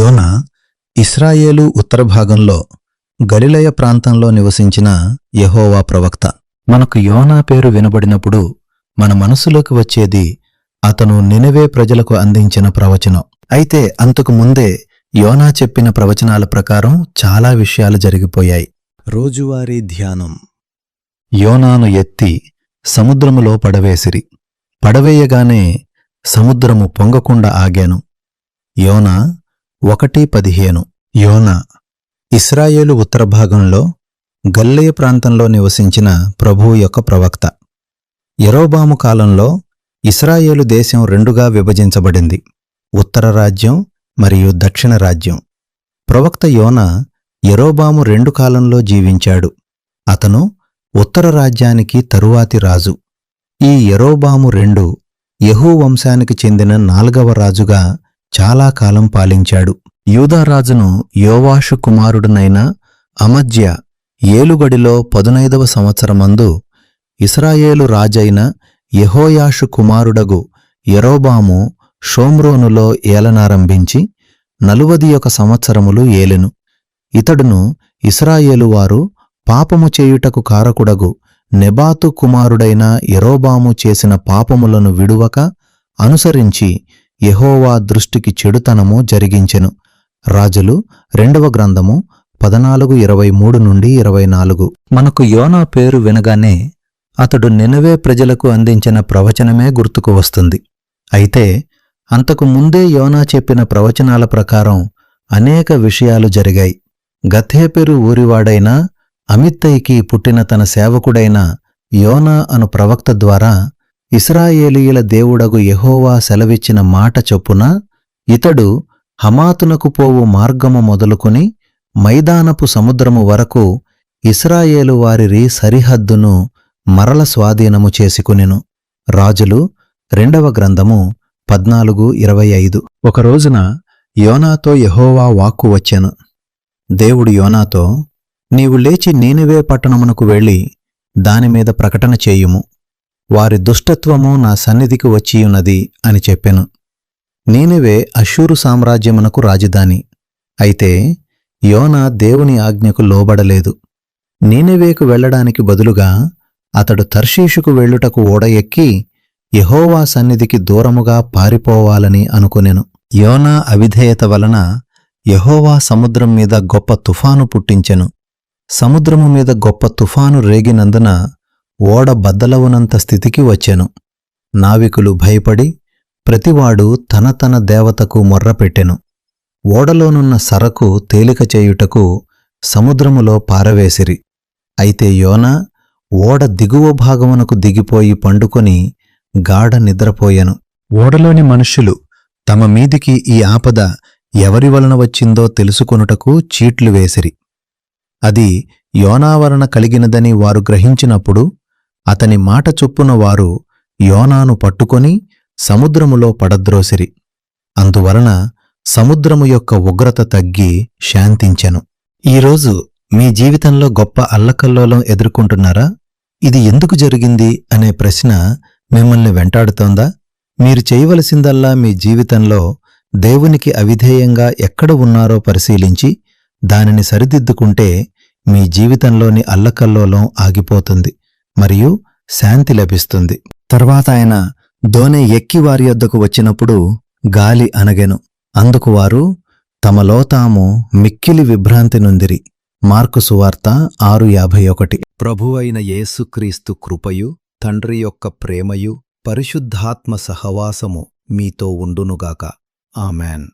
యోనా ఇశ్రాయేలు ఉత్తర భాగంలో గలిలయ ప్రాంతంలో నివసించిన యెహోవా ప్రవక్త. మనకు యోనా పేరు వినబడినప్పుడు మన మనసులోకి వచ్చేది అతను నినెవే ప్రజలకు అందించిన ప్రవచనం. అయితే అంతకు ముందే యోనా చెప్పిన ప్రవచనాల ప్రకారం చాలా విషయాలు జరిగిపోయాయి. రోజువారీ ధ్యానం. యోనాను ఎత్తి సముద్రములో పడవేసిరి. పడవేయగానే సముద్రము పొంగకుండా ఆగాను. యోనా 1:15. యోనా ఇశ్రాయేలు ఉత్తర భాగంలో గలిలయ ప్రాంతంలో నివసించిన ప్రభువు యొక్క ప్రవక్త. యరొబాము కాలంలో ఇశ్రాయేలు దేశం రెండుగా విభజించబడింది, ఉత్తర రాజ్యం మరియు దక్షిణ రాజ్యం. ప్రవక్త యోనా యరొబాము 2 కాలంలో జీవించాడు. అతను ఉత్తర రాజ్యానికి తరువాతి రాజు. ఈ యరొబాము 2 యెహూ వంశానికి చెందిన 4వ రాజుగా చాలా కాలం పాలించాడు. యూదారాజును యోవాషు కుమారుడునైన అమజ్యా ఏలుబడిలో 15వ సంవత్సరమందు ఇశ్రాయేలు రాజైన యెహోయాషు కుమారుడగు యరొబాము షోమ్రోనులో ఏలనారంభించి 41 సంవత్సరములు ఏలెను. ఇతడును ఇశ్రాయేలువారు పాపము చేయుటకు కారకుడగు నెబాతు కుమారుడైన యరొబాము చేసిన పాపములను విడువక అనుసరించి యెహోవా దృష్టికి చెడుతనము జరిగించెను. రాజులు 2వ గ్రంథము 14:23-24. మనకు యోనా పేరు వినగానే అతడు నినెవే ప్రజలకు అందించిన ప్రవచనమే గుర్తుకు వస్తుంది. అయితే అంతకు ముందే యోనా చెప్పిన ప్రవచనాల ప్రకారం అనేక విషయాలు జరిగాయి. గత్హేపెరు ఊరివాడైన అమిత్తయికి పుట్టిన తన సేవకుడైన యోనా అను ప్రవక్త ద్వారా ఇశ్రాయేలీయుల దేవుడగు యెహోవా సెలవిచ్చిన మాట చొప్పున ఇతడు హమాతునకు పోవు మార్గము మొదలుకొని మైదానపు సముద్రము వరకు ఇశ్రాయేలు వారి సరిహద్దును మరల స్వాధీనము చేసుకునెను. రాజులు 2వ గ్రంథము 14:25. ఒక రోజున యోనాతో యెహోవా వాక్కు వచ్చెను. దేవుడు యోనాతో, నీవు లేచి నీనెవే పట్టణమునకు వెళ్ళి దానిమీద ప్రకటన చేయుము. వారి దుష్టత్వము నా సన్నిధికి వచ్చియున్నది అని చెప్పెను. నీనెవే అష్షూరు సామ్రాజ్యమునకు రాజధాని. అయితే యోనా దేవుని ఆజ్ఞకు లోబడలేదు. నీనెవేకు వెళ్లడానికి బదులుగా అతడు తర్షీషుకు వెళ్ళుటకు ఓడ ఎక్కి యెహోవా సన్నిధికి దూరముగా పారిపోవాలని అనుకొనెను. యోనా అవిధేయత వలన యెహోవా సముద్రం మీద గొప్ప తుఫాను పుట్టించెను. సముద్రము మీద గొప్ప తుఫాను రేగినందున ఓడ బద్దలవునంత స్థితికి వచ్చెను. నావికులు భయపడి ప్రతివాడు తన తన దేవతకు మొర్రపెట్టెను. ఓడలోనున్న సరకు తేలిక చేయుటకు సముద్రములో పారవేసిరి. అయితే యోనా ఓడ దిగువ భాగమునకు దిగిపోయి పండుకొని గాఢ నిద్రపోయెను. ఓడలోని మనుష్యులు తమ మీదికి ఈ ఆపద ఎవరి వలన వచ్చిందో తెలుసుకొనుటకు చీట్లు వేసిరి. అది యోనా వలన కలిగినదని వారు గ్రహించినప్పుడు అతని మాట చొప్పున వారు యోనాను పట్టుకొని సముద్రములో పడద్రోసిరి. అందువలన సముద్రము యొక్క ఉగ్రత తగ్గి శాంతించెను. ఈరోజు మీ జీవితంలో గొప్ప అల్లకల్లోలం ఎదుర్కొంటున్నారా? ఇది ఎందుకు జరిగింది అనే ప్రశ్న మిమ్మల్ని వెంటాడుతోందా? మీరు చేయవలసిందల్లా మీ జీవితంలో దేవునికి అవిధేయంగా ఎక్కడ ఉన్నారో పరిశీలించి దానిని సరిదిద్దుకుంటే మీ జీవితంలోని అల్లకల్లోలం ఆగిపోతుంది మరియు శాంతి లభిస్తుంది. తర్వాత ఆయన దోణి ఎక్కి వారి యొద్దకు వచ్చినప్పుడు గాలి అనగెను. అందుకు వారు తమలో తాము మిక్కిలి విభ్రాంతి నొందిరి. మార్కు సువార్త 6:51. ప్రభువైన యేసుక్రీస్తు కృపయు తండ్రి యొక్క ప్రేమయు పరిశుద్ధాత్మ సహవాసము మీతో ఉండునుగాక. ఆమెన్.